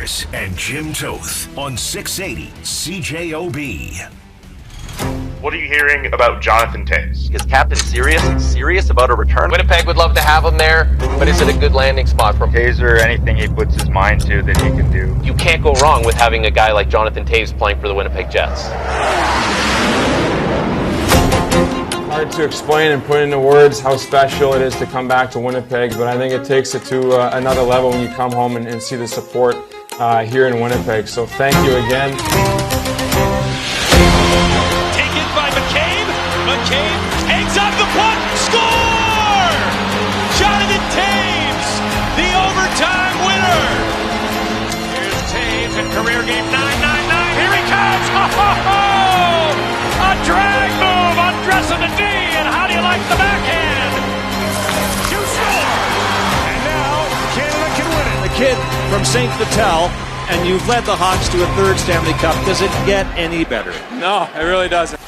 Chris and Jim Toth on 680 CJOB. What are you hearing about Jonathan Toews? Is Captain serious about a return? Winnipeg would love to have him there, but is it a good landing spot for him? Toews or anything he puts his mind to that he can do. You can't go wrong with having a guy like Jonathan Toews playing for the Winnipeg Jets. Hard to explain and put into words how special it is to come back to Winnipeg, but I think it takes it to another level when you come home and see the support here in Winnipeg. So thank you again. McCabe takes up the puck, score! Jonathan Toews, the overtime winner. Here's Toews in career game 999. Here he comes! Oh! A drag move, undressing the D, and how do you like the backhand? To score! And now Canada can win it. The kid from St. Vital, and you've led the Hawks to a third Stanley Cup. Does it get any better? No, it really doesn't.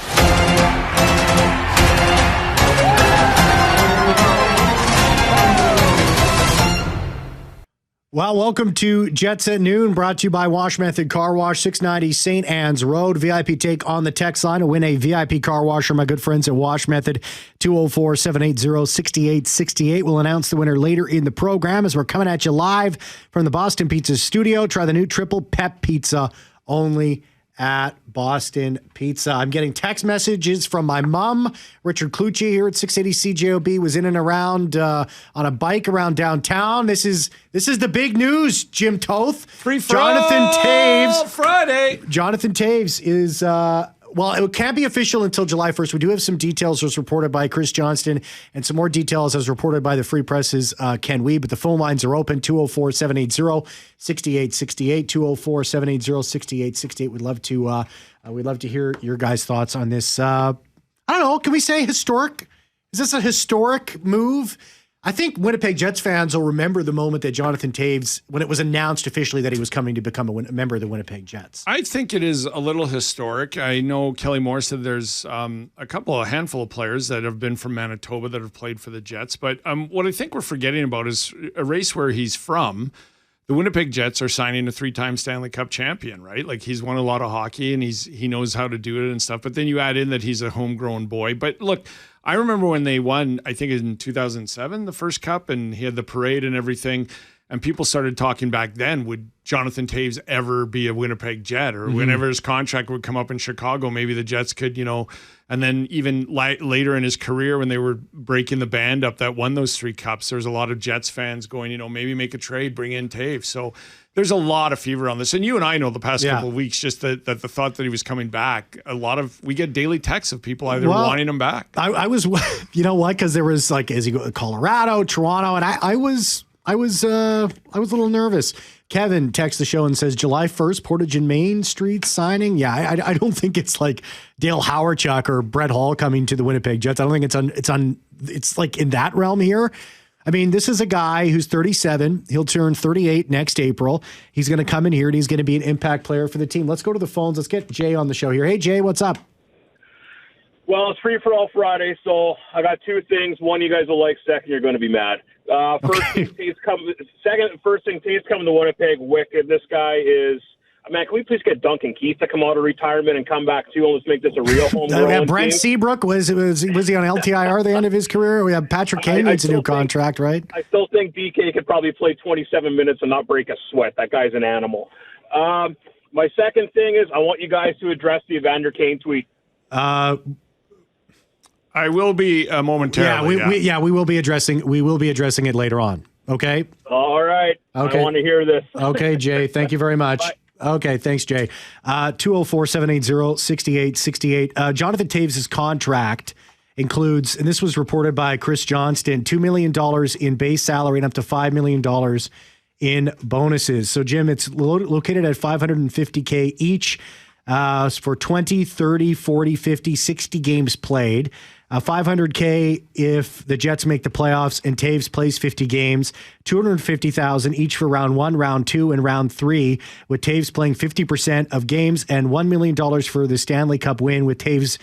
Well, welcome to Jets at Noon, brought to you by Wash Method Car Wash, 690 St. Anne's Road. VIP take on the text line to win a VIP car wash from my good friends at Wash Method, 204-780-6868. We'll announce the winner later in the program as we're coming at you live from the Boston Pizza studio. Try the new Triple Pep Pizza only at Boston Pizza. I'm getting text messages from my mom. Richard Clucci here at 680 CJOB was in and around on a bike around downtown. This is the big news, Jim Toth. Free Jonathan Toews. Friday. Jonathan Toews is, well, it can't be official until July 1st. We do have some details as reported by Chris Johnston and some more details as reported by the Free Press's Ken Wee, but the phone lines are open, 204-780-6868, 204-780-6868. We'd love to hear your guys' thoughts on this. I don't know, can we say historic? Is this a historic move? I think Winnipeg Jets fans will remember the moment that Jonathan Toews, when it was announced officially that he was coming to become a member of the Winnipeg Jets. I think it is a little historic. I know Kelly Moore said there's a handful of players that have been from Manitoba that have played for the Jets. But what I think we're forgetting about is a race where he's from. The Winnipeg Jets are signing a 3-time Stanley Cup champion, right? Like, he's won a lot of hockey and he knows how to do it and stuff. But then you add in that he's a homegrown boy. But look, I remember when they won, I think in 2007, the first cup, and he had the parade and everything. And people started talking back then, would Jonathan Toews ever be a Winnipeg Jet? Or whenever his contract would come up in Chicago, maybe the Jets could, and then even later in his career when they were breaking the band up that won those 3 cups, there's a lot of Jets fans going, maybe make a trade, bring in Toews. So there's a lot of fever on this. And you and I know the past couple of weeks, just that the thought that he was coming back, we get daily texts of people either wanting him back. I was, you know what? Because there was is he go to Colorado, Toronto, and I was a little nervous. Kevin texts the show and says July 1st, Portage and Main Street signing. Yeah, I don't think it's like Dale Hawerchuk or Brett Hall coming to the Winnipeg Jets. I don't think it's like in that realm here. I mean, this is a guy who's 37. He'll turn 38 next April. He's going to come in here and he's going to be an impact player for the team. Let's go to the phones. Let's get Jay on the show here. Hey, Jay, what's up? Well, it's free for all Friday, so I got 2 things. One, you guys will like. Second, you're going to be mad. First thing, Toews coming to Winnipeg. Wicked. This guy is. Man, can we please get Duncan Keith to come out of retirement and come back too, and let's make this a real home Brent Seabrook, was he on LTIR at the end of his career? We have Patrick Kane needs a new contract, right? I still think DK could probably play 27 minutes and not break a sweat. That guy's an animal. My second thing is I want you guys to address the Evander Kane tweet. I will be momentarily. We will be addressing it later on. Okay. All right. Okay. I want to hear this. Okay, Jay. Thank you very much. Bye. Okay, thanks, Jay. 204-780-6868. Jonathan Toews' contract includes, and this was reported by Chris Johnston, $2 million in base salary and up to $5 million in bonuses. So, Jim, it's located at $550K each for 20, 30, 40, 50, 60 games played. $500K if the Jets make the playoffs and Toews plays 50 games, $250,000 each for round 1, round 2, and round 3, with Toews playing 50% of games, and $1 million for the Stanley Cup win with Toews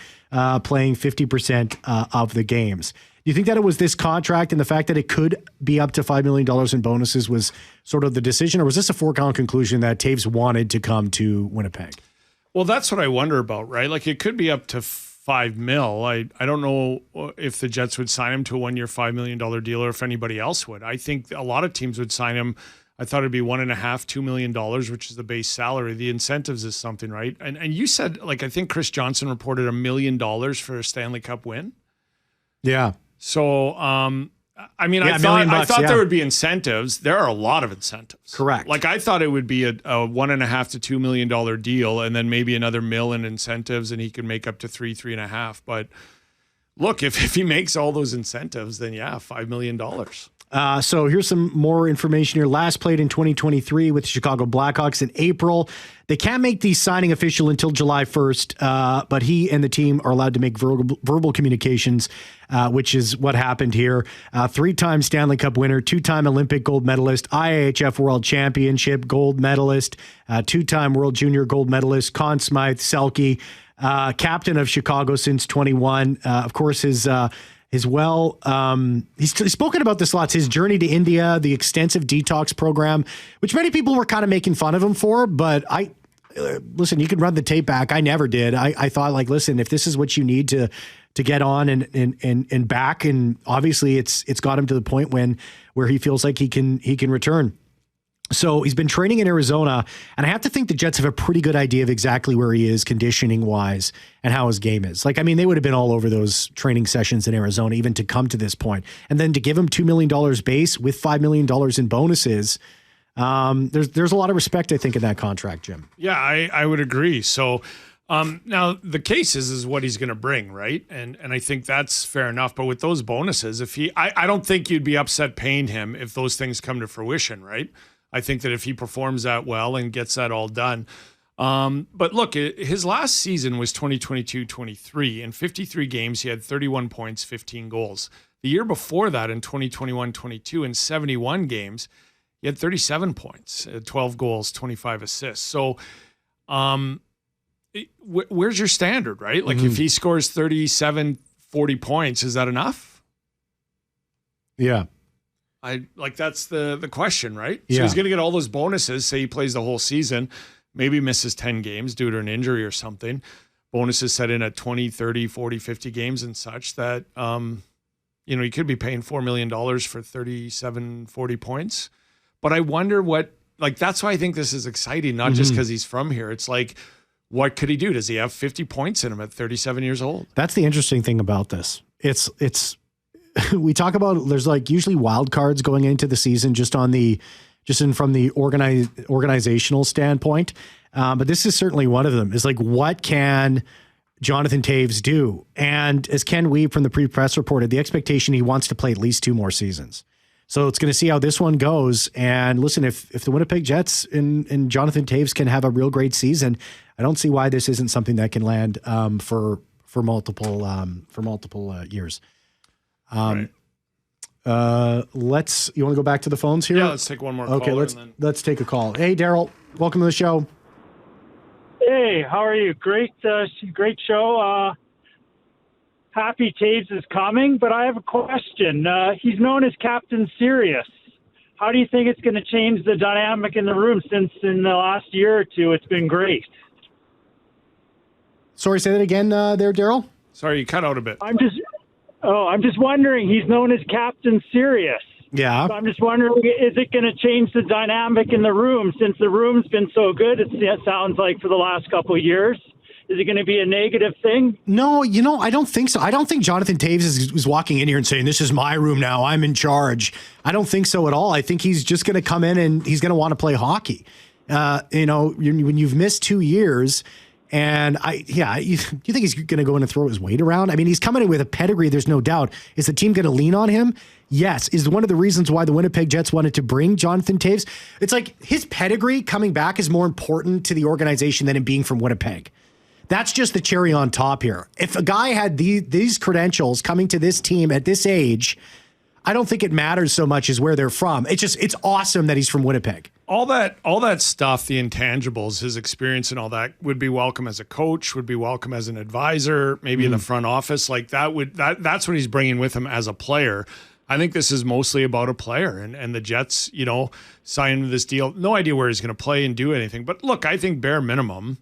playing 50% of the games. you think that it was this contract and the fact that it could be up to $5 million in bonuses was sort of the decision, or was this a foregone conclusion that Toews wanted to come to Winnipeg? Well, that's what I wonder about, right? Like, it could be up to $5 million. I don't know if the Jets would sign him to a 1-year, $5 million deal, or if anybody else would. I think a lot of teams would sign him. I thought it'd be $1.5, $2 million, which is the base salary. The incentives is something, right? And you said, like, I think Chris Johnson reported $1 million for a Stanley Cup win. Yeah. So, I mean, I thought there would be incentives. There are a lot of incentives. Correct. Like, I thought it would be a $1.5 to $2 million deal, and then maybe another $1 million in incentives, and he could make up to $3.5. But look, if he makes all those incentives, then yeah, $5 million. So here's some more information here. Last played in 2023 with the Chicago Blackhawks in April. They can't make the signing official until July 1st, but he and the team are allowed to make verbal communications, which is what happened here. 3-time Stanley Cup winner, 2-time Olympic gold medalist, IIHF World Championship gold medalist, 2-time World Junior gold medalist, Conn Smythe, Selke, captain of Chicago since 21. Of course, he's spoken about this lots, his journey to India, the extensive detox program, which many people were kind of making fun of him for. But listen, you can run the tape back. I never did. I thought, like, listen, if this is what you need to get on and back, and obviously it's got him to the point where he feels like he can return. So he's been training in Arizona, and I have to think the Jets have a pretty good idea of exactly where he is conditioning-wise and how his game is. Like, I mean, they would have been all over those training sessions in Arizona even to come to this point. And then to give him $2 million base with $5 million in bonuses, there's a lot of respect, I think, in that contract, Jim. Yeah, I would agree. So now the case is what he's going to bring, right? And I think that's fair enough. But with those bonuses, I don't think you'd be upset paying him if those things come to fruition, right? I think that if he performs that well and gets that all done. But look, his last season was 2022-23. In 53 games, he had 31 points, 15 goals. The year before that, in 2021-22, in 71 games, he had 37 points, 12 goals, 25 assists. So where's your standard, right? Like, if he scores 37, 40 points, is that enough? Yeah. That's the question, right? Yeah. So he's going to get all those bonuses. Say he plays the whole season, maybe misses 10 games due to an injury or something. Bonuses set in at 20, 30, 40, 50 games and such that, you could be paying $4 million for 37, 40 points. But I wonder that's why I think this is exciting, not just because he's from here. It's like, what could he do? Does he have 50 points in him at 37 years old? That's the interesting thing about this. It's we talk about, there's like usually wild cards going into the season from the organizational standpoint. But this is certainly one of them. Is like, what can Jonathan Toews do? And as Ken Weeb from the pre-press reported, the expectation, he wants to play at least 2 more seasons. So it's going to see how this one goes. And listen, if the Winnipeg Jets and Jonathan Toews can have a real great season, I don't see why this isn't something that can land for multiple years. Right. You want to go back to the phones here? Yeah, let's take one more call. Okay, let's take a call. Hey, Daryl, welcome to the show. Hey, how are you? Great show. Happy Toews is coming, but I have a question. He's known as Captain Serious. How do you think it's going to change the dynamic in the room, since in the last year or two it's been great? Sorry, say that again there, Daryl? Sorry, you cut out a bit. I'm just wondering. He's known as Captain Serious. Yeah. So I'm just wondering, is it going to change the dynamic in the room, since the room's been so good, it sounds like, for the last couple of years? Is it going to be a negative thing? No, I don't think so. I don't think Jonathan Toews is walking in here and saying, this is my room now, I'm in charge. I don't think so at all. I think he's just going to come in and he's going to want to play hockey. When you've missed 2 years, and you think he's going to go in and throw his weight around? I mean, he's coming in with a pedigree, there's no doubt. Is the team going to lean on him? Yes. Is one of the reasons why the Winnipeg Jets wanted to bring Jonathan Toews? It's like his pedigree coming back is more important to the organization than him being from Winnipeg. That's just the cherry on top here. If a guy had these credentials coming to this team at this age, I don't think it matters so much as where they're from. It's awesome that he's from Winnipeg. All that stuff, the intangibles, his experience and all that would be welcome as a coach, would be welcome as an advisor, maybe in the front office. Like that's what he's bringing with him as a player. I think this is mostly about a player and the Jets, signed this deal. No idea where he's going to play and do anything. But look, I think bare minimum,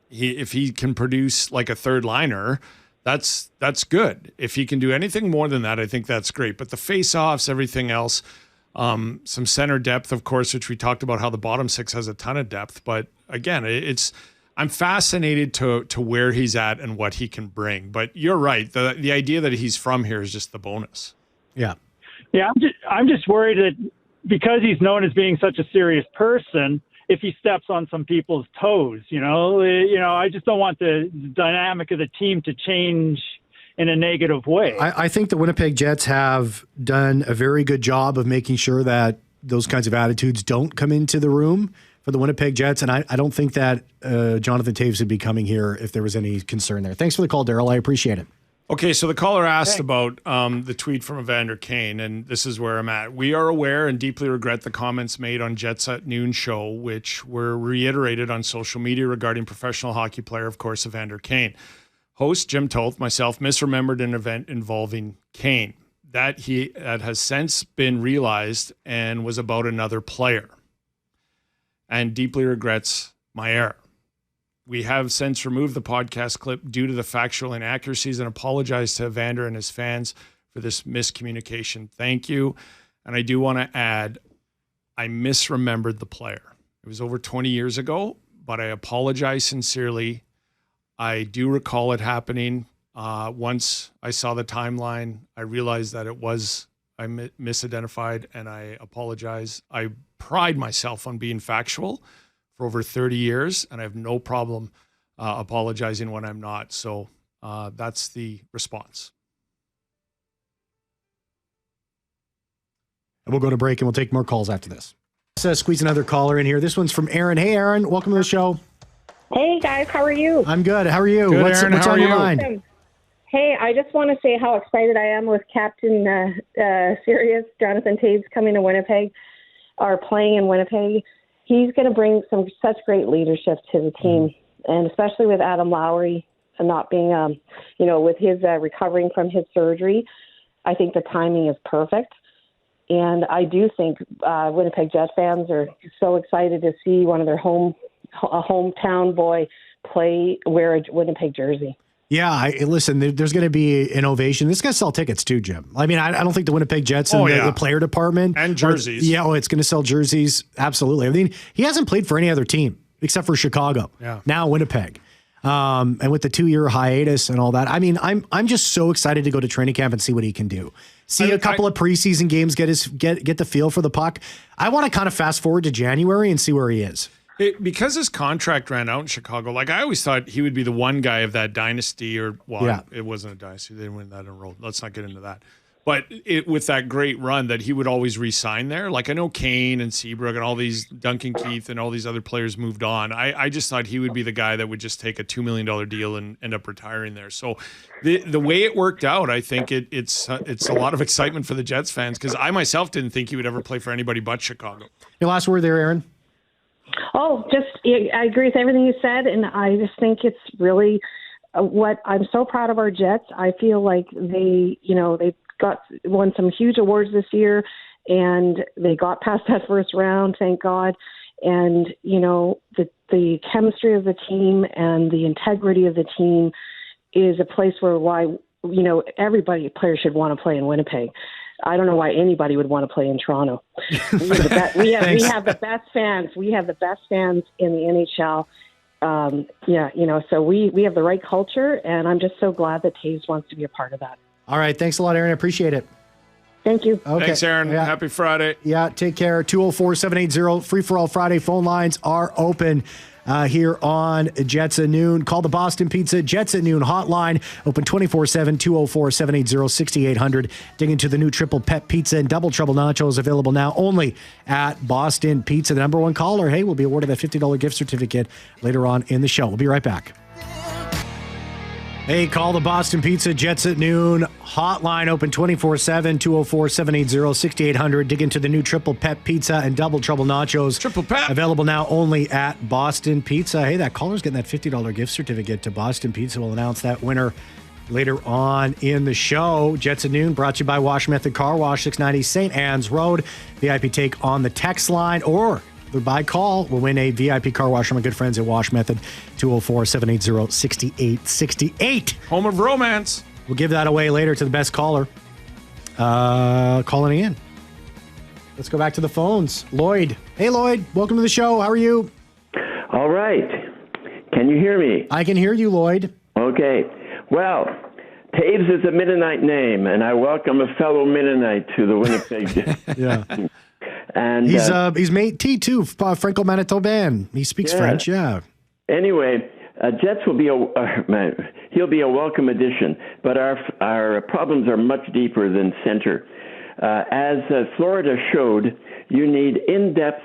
if he can produce like a third liner, that's good. If he can do anything more than that, I think that's great. But the face-offs, everything else, some center depth, of course, which we talked about how the bottom six has a ton of depth. But again, I'm fascinated to where he's at and what he can bring. But you're right. The idea that he's from here is just the bonus. Yeah. Yeah, I'm just worried that because he's known as being such a serious person, if he steps on some people's toes, I just don't want the dynamic of the team to change in a negative way. I think the Winnipeg Jets have done a very good job of making sure that those kinds of attitudes don't come into the room for the Winnipeg Jets, and I don't think that Jonathan Toews would be coming here if there was any concern there. Thanks for the call, Daryl. I appreciate it. Okay, so the caller asked about the tweet from Evander Kane, and this is where I'm at. We are aware and deeply regret the comments made on Jets at Noon show, which were reiterated on social media regarding professional hockey player, of course, Evander Kane. Host Jim Toth, myself, misremembered an event involving Kane that has since been realized and was about another player, and deeply regrets my error. We have since removed the podcast clip due to the factual inaccuracies and apologize to Evander and his fans for this miscommunication. Thank you. And I do want to add, I misremembered the player. It was over 20 years ago, but I apologize sincerely. I do recall it happening. Once I saw the timeline, I realized that I misidentified, and I apologize. I pride myself on being factual for over 30 years, and I have no problem apologizing when I'm not. So that's the response. And we'll go to break, and we'll take more calls after this. Let's squeeze another caller in here. This one's from Aaron. Hey, Aaron. Welcome to the show. Hey, guys. How are you? I'm good. How are you? Good, what's Aaron, on your mind? Hey, I just want to say how excited I am with Captain Sirius, Jonathan Toews, coming to Winnipeg, or playing in Winnipeg. He's going to bring such great leadership to the team, and especially with Adam Lowry not being, with his recovering from his surgery. I think the timing is perfect. And I do think Winnipeg Jet fans are so excited to see one of their hometown boy wear a Winnipeg jersey. Yeah, listen, there's going to be an ovation. This is going to sell tickets too, Jim. I mean, I don't think the Winnipeg Jets and the player department. And jerseys. It's going to sell jerseys. Absolutely. I mean, he hasn't played for any other team except for Chicago. Yeah. Now Winnipeg. And with the 2-year hiatus and all that, I mean, I'm just so excited to go to training camp and see what he can do. See a couple of preseason games, get the feel for the puck. I want to kind of fast forward to January and see where he is. Because his contract ran out in Chicago, like I always thought he would be the one guy of that dynasty, it wasn't a dynasty. They didn't win that in a row. Let's not get into that. But with that great run that he would always re-sign there. Like I know Kane and Seabrook and all these, Duncan Keith and all these other players moved on. I just thought he would be the guy that would just take a $2 million deal and end up retiring there. So the way it worked out, I think it's a lot of excitement for the Jets fans, because I myself didn't think he would ever play for anybody but Chicago. Your last word there, Aaron? Oh, I agree with everything you said, and I just think it's really what I'm so proud of our Jets. I feel like they won some huge awards this year, and they got past that first round, thank God. And the chemistry of the team and the integrity of the team is a place where players should want to play in Winnipeg. I don't know why anybody would want to play in Toronto. We have the best fans. We have the best fans in the NHL. So we have the right culture, and I'm just so glad that Toews wants to be a part of that. All right. Thanks a lot, Aaron. I appreciate it. Thank you. Okay. Thanks, Aaron. Yeah. Happy Friday. Yeah, take care. 204-780, Free For All Friday. Phone lines are open here on Jets at Noon. Call the Boston Pizza Jets at Noon hotline. Open 24/7, 204-780-6800. Dig into the new Triple Pep Pizza and Double Trouble Nachos, available now only at Boston Pizza. The number one caller, will be awarded a $50 gift certificate later on in the show. We'll be right back. Hey, call the Boston Pizza Jets at Noon hotline, open 24/7, 204-780-6800. Dig into the new Triple Pep Pizza and Double Trouble Nachos. Triple Pep. Available now only at Boston Pizza. Hey, that caller's getting that $50 gift certificate to Boston Pizza. We'll announce that winner later on in the show. Jets at Noon brought to you by Wash Method Car Wash, 690 St. Anne's Road. VIP take on the text line or by call. We'll win a VIP car wash from our good friends at Wash Method, 204-780-6868. Home of romance. We'll give that away later to the best caller. Calling in. Let's go back to the phones. Lloyd. Hey, Lloyd. Welcome to the show. How are you? All right. Can you hear me? I can hear you, Lloyd. Okay. Well, Toews is a Mennonite name, and I welcome a fellow Mennonite to the Winnipeg. Yeah. And he's Métis too, Franco Manitoban. He speaks French, yeah. Anyway, Jets will be he'll be a welcome addition, but our problems are much deeper than center. As Florida showed, you need in-depth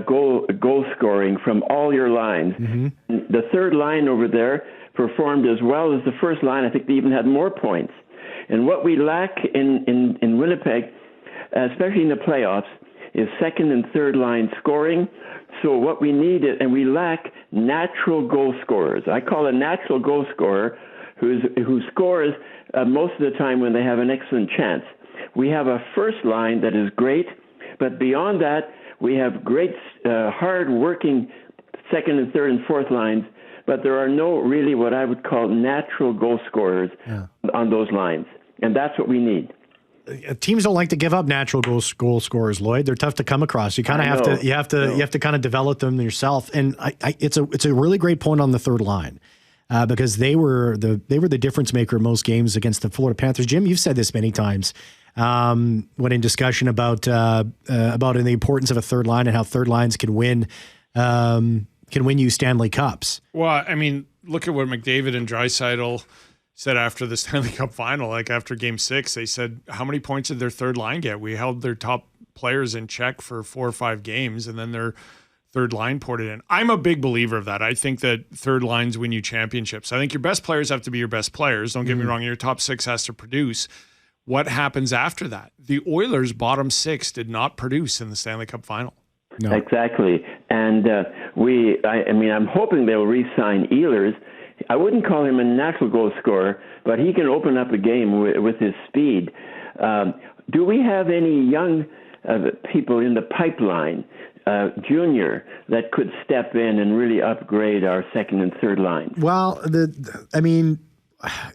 goal scoring from all your lines. Mm-hmm. The third line over there performed as well as the first line. I think they even had more points. And what we lack in Winnipeg, especially in the playoffs, is second and third line scoring. So what we need is, and we lack natural goal scorers. I call a natural goal scorer who scores most of the time when they have an excellent chance. We have a first line that is great, but beyond that, we have great hard-working second and third and fourth lines, but there are no really what I would call natural goal scorers on those lines, and that's what we need. Teams don't like to give up natural goal scorers, Lloyd. They're tough to come across. You kind of have to kind of develop them yourself. And it's a really great point on the third line because they were the difference maker in most games against the Florida Panthers. Jim, you've said this many times when in discussion about the importance of a third line and how third lines can win you Stanley Cups. Well, I mean, look at what McDavid and Draisaitl said after the Stanley Cup final, like after Game 6, they said, how many points did their third line get? We held their top players in check for 4 or 5 games, and then their third line poured it in. I'm a big believer of that. I think that third lines win you championships. I think your best players have to be your best players. Don't get me wrong. Your top 6 has to produce. What happens after that? The Oilers' bottom 6 did not produce in the Stanley Cup final. No. Exactly. And I'm hoping they'll re-sign Ehlers. I wouldn't call him a natural goal scorer, but he can open up a game with his speed. Do we have any young people in the pipeline, junior, that could step in and really upgrade our second and third line? Well,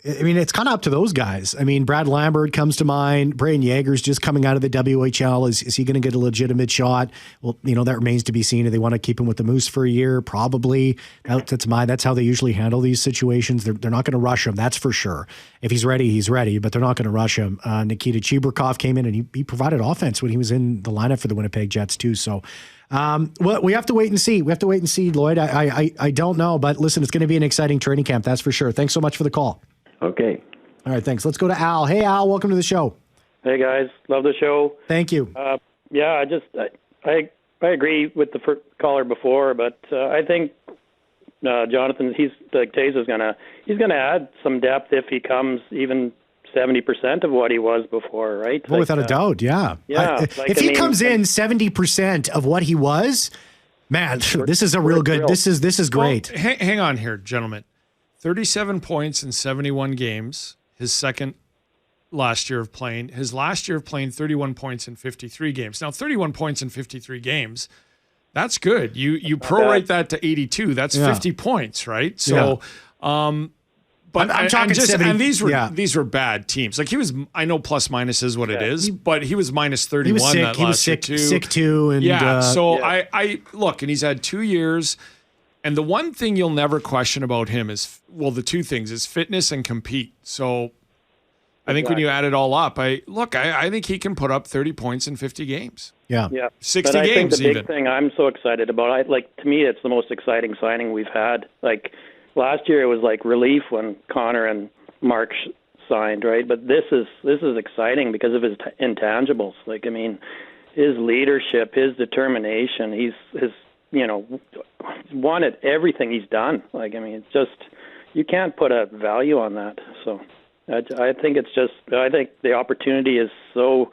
it's kind of up to those guys. I mean, Brad Lambert comes to mind. Braden Yeager's just coming out of the WHL. Is he going to get a legitimate shot? Well, that remains to be seen. Do they want to keep him with the Moose for a year? Probably. That's how they usually handle these situations. They're not going to rush him. That's for sure. If he's ready, he's ready, but they're not going to rush him. Nikita Chibrikov came in and he provided offense when he was in the lineup for the Winnipeg Jets too. So, well, we have to wait and see. Lloyd. I don't know, but listen, it's going to be an exciting training camp. That's for sure. Thanks so much for the call. Okay. All right, thanks. Let's go to Al. Hey, Al, welcome to the show. Hey, guys. Love the show. Thank you. I agree with the first caller before, but I think Jonathan, Toews is he's gonna add some depth if he comes even 70% of what he was before, right? Well, without a doubt, yeah. Yeah. If he comes in 70% of what he was, man, this is a real good. This is great. Well, hang on here, gentlemen. 37 points in 71 games. His second last year of playing. His last year of playing 31 points in 53 games. Now, 31 points in 53 games. That's good. You prorate that to 82. That's 50 points, right? So, but I'm talking 70. And these were bad teams. Like he was. I know plus minus is what it is, but he was minus 31. He was sick. That last year too. Sick too. And I look, and he's had 2 years. And the one thing you'll never question about him is, well, the two things is fitness and compete. So I think when you add it all up, I think he can put up 30 points in 50 games. Yeah. 60 but I games think the big thing I'm so excited about, to me, it's the most exciting signing we've had. Like last year, it was like relief when Connor and Mark signed, right? But this is exciting because of his intangibles. Like, I mean, his leadership, his determination, he's won at everything he's done. Like, I mean, it's just, you can't put a value on that. So I think I think the opportunity is so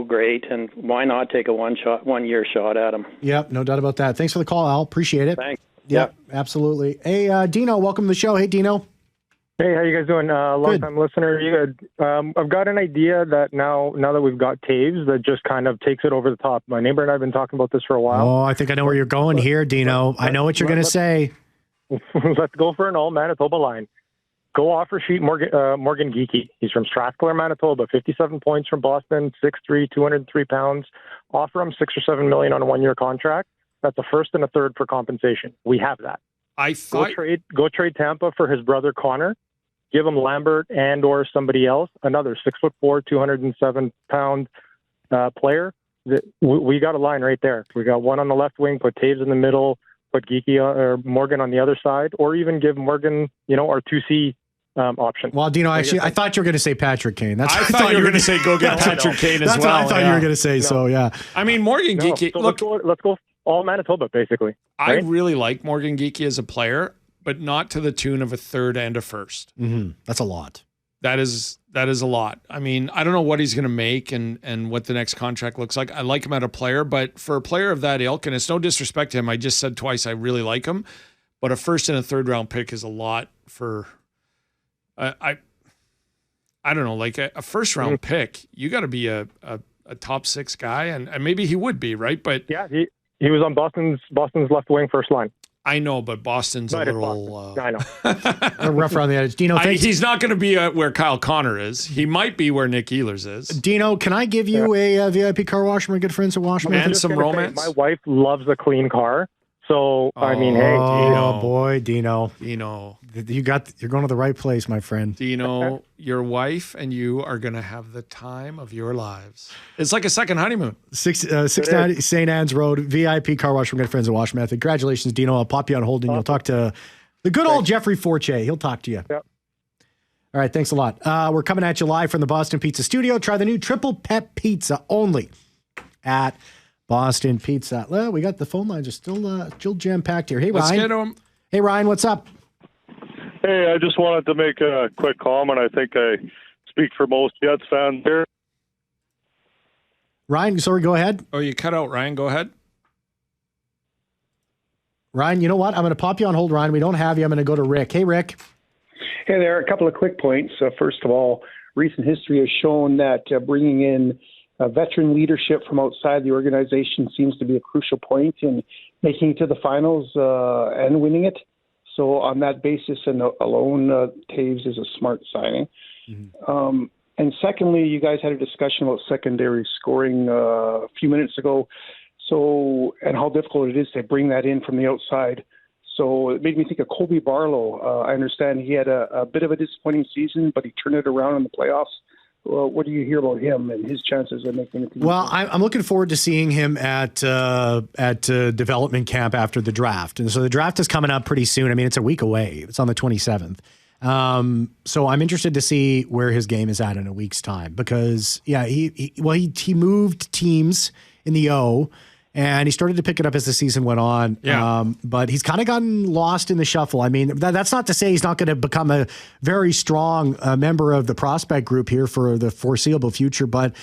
great, and why not take a 1 year shot at him? Yep, no doubt about that. Thanks for the call, Al. Appreciate it. Thanks. Yep, absolutely. Hey, Dino, welcome to the show. Hey, Dino. Hey, how you guys doing? Long-time listener. You good? I've got an idea that now that we've got Toews, that just kind of takes it over the top. My neighbor and I have been talking about this for a while. Oh, I think I know where you're going here, Dino. I know what you're going to say. Let's go for an all-Manitoba line. Go offer sheet Morgan Geekie. He's from Strathclyde, Manitoba. 57 points from Boston, 6'3", 203 pounds. Offer him $6 or $7 million on a 1 year contract. That's a first and a third for compensation. We have that. I thought go trade Tampa for his brother Connor. Give him Lambert and or somebody else, another 6'4", 207 pound player. We got a line right there. We got one on the left wing. Put Toews in the middle. Put Geekie or Morgan on the other side, or even give Morgan, our 2C option. Well, Dino, actually, I thought you were going to say Patrick Kane. I thought you were going to say go get Patrick Kane as well. That's what I thought you were going to say. No. So yeah, I mean Morgan Geekie. So let's go all Manitoba basically. Right? I really like Morgan Geekie as a player, but not to the tune of a third and a first. Mm-hmm. That's a lot. That is a lot. I mean, I don't know what he's going to make and what the next contract looks like. I like him as a player, but for a player of that ilk, and it's no disrespect to him, I just said twice I really like him, but a first and a third round pick is a lot for. I don't know, like a first round pick. You got to be a top six guy, and maybe he would be, right? But yeah, he was on Boston's left wing first line. I know, but Boston's a little I know. rough around the edge. Dino, he's not going to be where Kyle Connor is. He might be where Nick Ehlers is. Dino, can I give you a VIP car wash from my good friends at Washington? And some romance? My wife loves a clean car. So, I mean, hey. Oh, boy, Dino. Dino. You're going to the right place, my friend. Dino, your wife and you are going to have the time of your lives. It's like a second honeymoon. 690 St. Anne's Road, VIP car wash from good friends at Washington. Congratulations, Dino. I'll pop you on hold and you'll talk to the good old Jeffrey Forche. He'll talk to you. Yep. All right, thanks a lot. We're coming at you live from the Boston Pizza Studio. Try the new Triple Pep Pizza only at Boston Pizza. Well, we got the phone lines are still jam-packed here. Hey, Ryan. Let's get them. Hey, Ryan, what's up? Hey, I just wanted to make a quick comment. I think I speak for most Jets fans here. Ryan, sorry, go ahead. Oh, you cut out, Ryan. Go ahead. Ryan, you know what? I'm going to pop you on hold, Ryan. We don't have you. I'm going to go to Rick. Hey, Rick. Hey there. A couple of quick points. First of all, recent history has shown that bringing in veteran leadership from outside the organization seems to be a crucial point in making it to the finals and winning it. So on that basis and alone, Toews is a smart signing. Mm-hmm. And secondly, you guys had a discussion about secondary scoring a few minutes ago. So, and how difficult it is to bring that in from the outside. So it made me think of Kobe Barlow. I understand he had a bit of a disappointing season, but he turned it around in the playoffs. What do you hear about him and his chances of making it? Well, I'm looking forward to seeing him at development camp after the draft. And so the draft is coming up pretty soon. I mean, it's a week away. It's on the 27th. So I'm interested to see where his game is at in a week's time because, yeah, he moved teams in the O. And he started to pick it up as the season went on. Yeah. But he's kind of gotten lost in the shuffle. I mean, that's not to say he's not going to become a very strong member of the prospect group here for the foreseeable future. But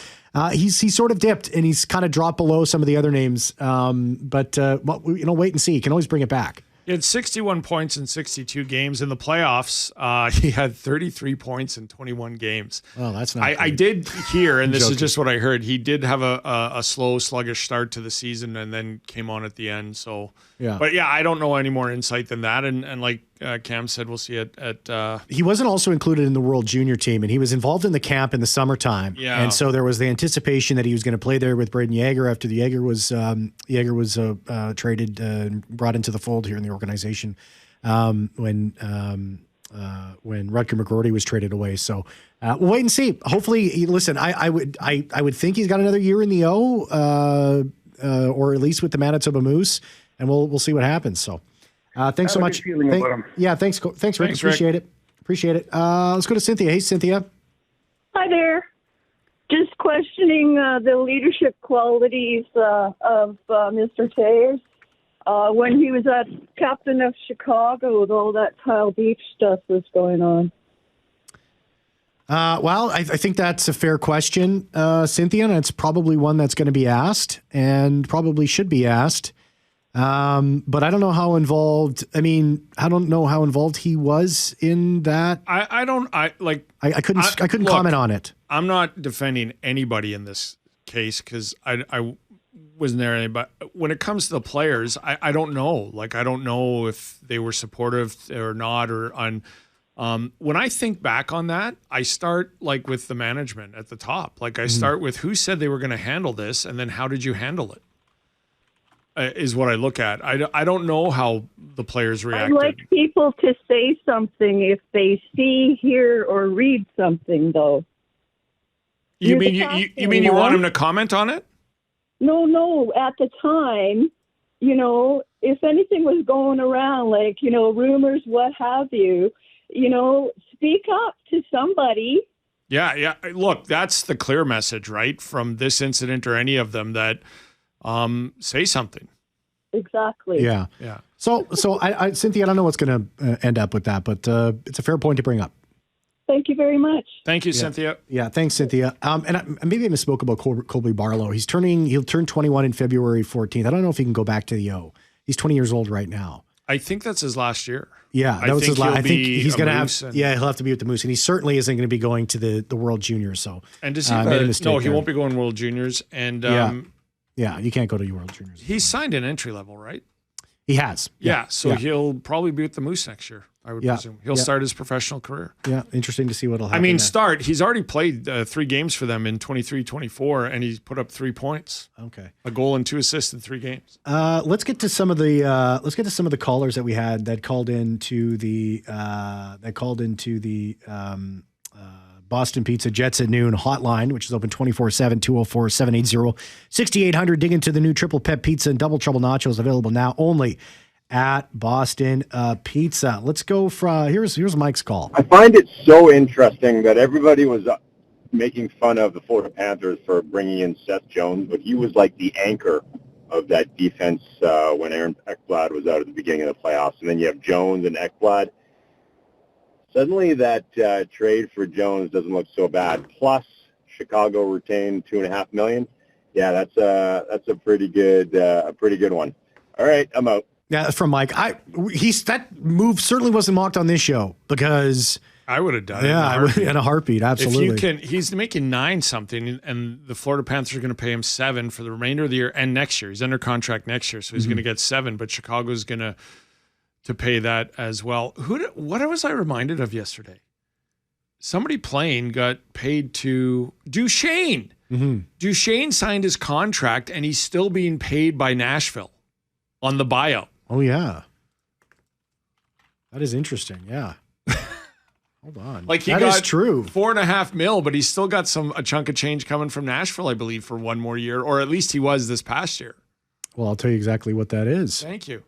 he's sort of dipped and he's kind of dropped below some of the other names. But wait and see. You can always bring it back. He had 61 points in 62 games in the playoffs. He had 33 points in 21 games. Well, that's not. I did hear, and this is just what I heard. He did have a slow, sluggish start to the season, and then came on at the end. So, yeah. But yeah, I don't know any more insight than that. And like Cam said, we'll see it at. He wasn't also included in the World Junior team, and he was involved in the camp in the summertime. Yeah. And so there was the anticipation that he was going to play there with Braden Yeager after the Yeager was traded and brought into the fold here in the organization when Rutger McGroarty was traded away. So we'll wait and see. Hopefully, listen. I would think he's got another year in the O, or at least with the Manitoba Moose, and we'll see what happens. So. Thanks so much. Yeah, thanks, Rick. Appreciate it. Let's go to Cynthia. Hey, Cynthia. Hi there. Just questioning the leadership qualities of Mr. Toews. when he was captain of Chicago with all that Kyle Beach stuff was going on? Well, I think that's a fair question, Cynthia, and it's probably one that's going to be asked and probably should be asked. But I don't know how involved. I mean, I don't know how involved he was in that. I couldn't comment on it. I'm not defending anybody in this case because I wasn't there. But when it comes to the players, I don't know. Like, I don't know if they were supportive or not, or on. When I think back on that, I start like with the management at the top. Like, I start with who said they were going to handle this, and then how did you handle it? Is what I look at. I don't know how the players reacted. I'd like people to say something if they see, hear, or read something, though. You mean you want him to comment on it? No. At the time, if anything was going around, like, rumors, what have you, speak up to somebody. Yeah. Look, that's the clear message, right? From this incident or any of them, that say something. Exactly. Yeah. So I Cynthia, I don't know what's going to end up with that, but it's a fair point to bring up. Thank you very much. Thank you, Cynthia. Yeah, thanks, Cynthia. And maybe I misspoke about Colby Barlow. He'll turn 21 in February 14th. I don't know if he can go back to the O. He's 20 years old right now. I think that's his last year. Yeah, that was his last. I think he's going to have. Yeah, he'll have to be with the Moose, and he certainly isn't going to be going to the World Juniors. So, and does he? No, he won't be going World Juniors. And yeah, you can't go to World Juniors. He's signed an entry level, right? He has. Yeah, so he'll probably be with the Moose next year, I would presume. He'll start his professional career. Yeah, interesting to see what'll happen. I mean, He's already played 3 games for them in 23-24, and he's put up 3 points. Okay, a goal and 2 assists in 3 games. Let's get to some of the callers that we had that called into the Boston Pizza Jets at Noon hotline, which is open 24/7, 204-780-6800. Dig into the new Triple Pep Pizza and Double Trouble Nachos, available now only at Boston Pizza. Let's go from here's Mike's call. I find it so interesting that everybody was making fun of the Florida Panthers for bringing in Seth Jones, but he was like the anchor of that defense when Aaron Ekblad was out at the beginning of the playoffs. And then you have Jones and Ekblad. Suddenly, that trade for Jones doesn't look so bad. Plus, Chicago retained $2.5 million. Yeah, that's a pretty good one. All right, I'm out. Yeah, that's from Mike. That move certainly wasn't mocked on this show because I would have done it. Yeah, in a heartbeat, absolutely. He's making 9 something, and the Florida Panthers are going to pay him 7 for the remainder of the year and next year. He's under contract next year, so he's going to get 7. But Chicago's going to pay that as well. What was I reminded of yesterday? Somebody playing got paid to Duchesne. Duchesne signed his contract, and he's still being paid by Nashville on the buyout. Oh, yeah. That is interesting. Yeah. Hold on. Like that is true. $4.5 million, but he's still got a chunk of change coming from Nashville, I believe, for 1 more year, or at least he was this past year. Well, I'll tell you exactly what that is. Thank you.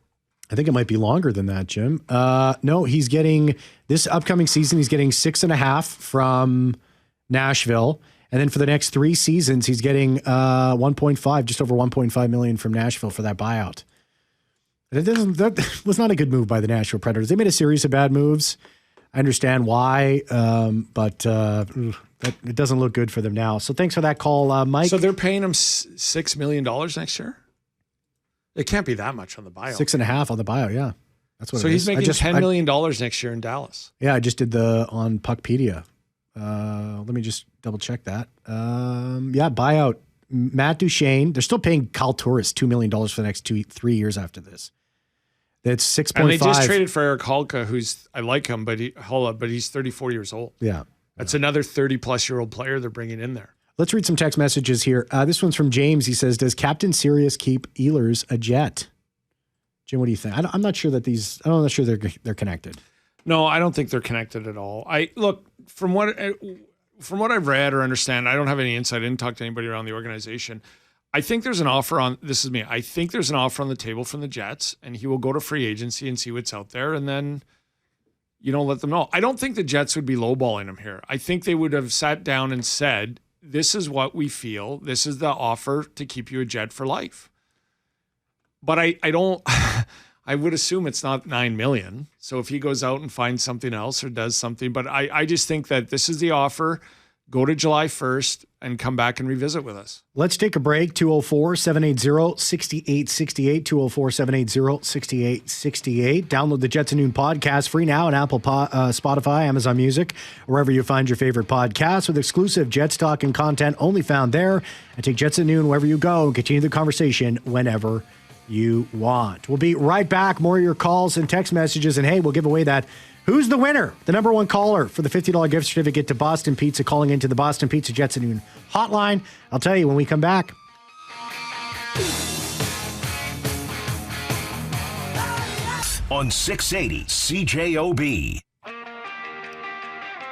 I think it might be longer than that, Jim. No, he's getting this upcoming season. He's getting 6.5 from Nashville, and then for the next 3 seasons, he's getting 1.5, just over 1.5 million from Nashville for that buyout. That was not a good move by the Nashville Predators. They made a series of bad moves. I understand why, but it doesn't look good for them now. So thanks for that call, Mike. So they're paying him $6 million next year? It can't be that much on the buyout. 6.5 on the buyout, yeah. That's what. So he's making $10 million next year in Dallas. Yeah, I just did on Puckpedia. Let me just double check that. Buyout. Matt Duchesne. They're still paying Kyle Turris $2 million for the next 3 years after this. That's 6.5. And they just traded for Eric Halka, I like him, but he's 34 years old. Yeah. That's another 30-plus-year-old player they're bringing in there. Let's read some text messages here. This one's from James. He says, does Captain Sirius keep Ehlers a Jet? Jim, what do you think? I'm not sure I'm not sure they're connected. No, I don't think they're connected at all. From what I've read or understand, I don't have any insight. I didn't talk to anybody around the organization. I think there's an offer I think there's an offer on the table from the Jets, and he will go to free agency and see what's out there, and then let them know. I don't think the Jets would be lowballing him here. I think they would have sat down and said, this is what we feel. This is the offer to keep you a Jet for life. but I don't. I would assume it's not $9 million. So if he goes out and finds something else or does something, but I just think that this is the offer. Go to July 1st and come back and revisit with us. Let's take a break. 204-780-6868. 204-780-6868. Download the Jets at Noon podcast free now on Apple, Spotify, Amazon Music, wherever you find your favorite podcasts, with exclusive Jets talk and content only found there. And take Jets at Noon wherever you go and continue the conversation whenever you want. We'll be right back. More of your calls and text messages. And hey, we'll give away that Who's the winner? The number one caller for the $50 gift certificate to Boston Pizza, calling into the Boston Pizza Jets at Noon hotline. I'll tell you when we come back. On 680 CJOB.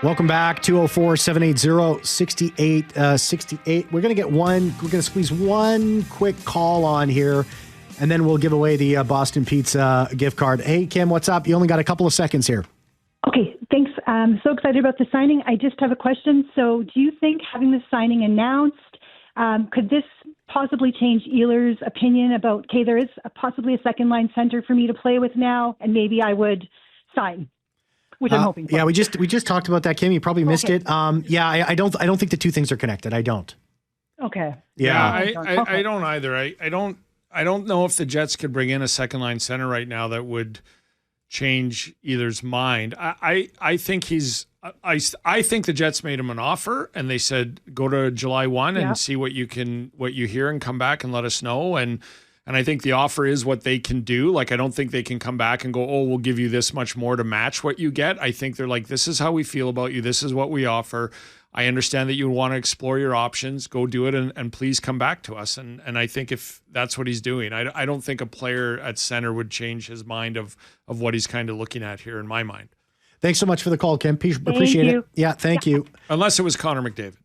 Welcome back. 204-780-6868. We're going to squeeze one quick call on here, and then we'll give away the Boston Pizza gift card. Hey, Kim, what's up? You only got a couple of seconds here. Okay, thanks. I'm so excited about the signing. I just have a question. So do you think having the signing announced, could this possibly change Ehlers' opinion about, okay, there is possibly a second-line center for me to play with now, and maybe I would sign, which I'm hoping for. Yeah, we just talked about that, Kim. You probably missed it. I don't think the two things are connected. I don't. Okay. Yeah, I don't either. I don't know if the Jets could bring in a second-line center right now that would change Ehlers' mind. I think I think the Jets made him an offer and they said go to July 1 and see what you hear and come back and let us know. And I think the offer is what they can do. Like, I don't think they can come back and go, oh, we'll give you this much more to match what you get. I think they're like, this is how we feel about you. This is what we offer. I understand that you want to explore your options. Go do it and please come back to us. And I think if that's what he's doing, I don't think a player at center would change his mind of what he's kind of looking at here in my mind. Thanks so much for the call, Kim. Appreciate it. Yeah, thank you. Unless it was Connor McDavid.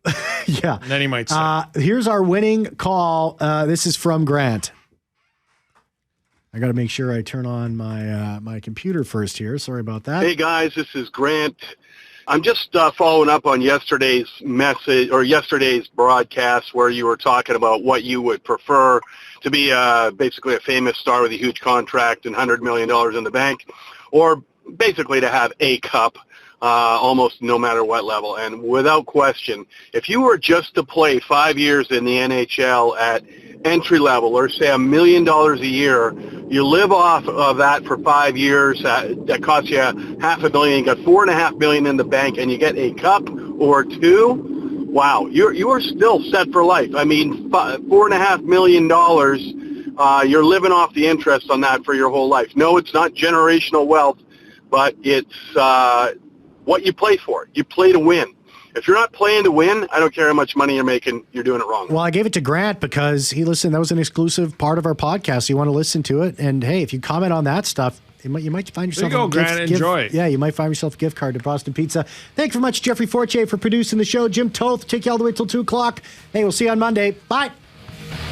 Yeah. And then he might say. Here's our winning call. This is from Grant. I got to make sure I turn on my computer first here. Sorry about that. Hey, guys, this is Grant. I'm just following up on yesterday's message or yesterday's broadcast where you were talking about what you would prefer to be basically a famous star with a huge contract and $100 million in the bank, or basically to have a cup almost no matter what level. And without question, if you were just to play 5 years in the NHL at entry level, or say $1 million a year, you live off of that for 5 years. That costs you $500,000. You got $4.5 million in the bank, and you get a cup or two. Wow, you are still set for life. I mean, $4.5 million. You're living off the interest on that for your whole life. No, it's not generational wealth, but it's what you play for. You play to win. If you're not playing to win, I don't care how much money you're making, you're doing it wrong. Well, I gave it to Grant because he listened. That was an exclusive part of our podcast. You want to listen to it. And hey, if you comment on that stuff, you might find yourself there you go, Grant. Enjoy. Yeah, you might find yourself a gift card to Boston Pizza. Thanks very much, Jeffrey Fortier, for producing the show. Jim Toth, take you all the way till 2 o'clock. Hey, we'll see you on Monday. Bye.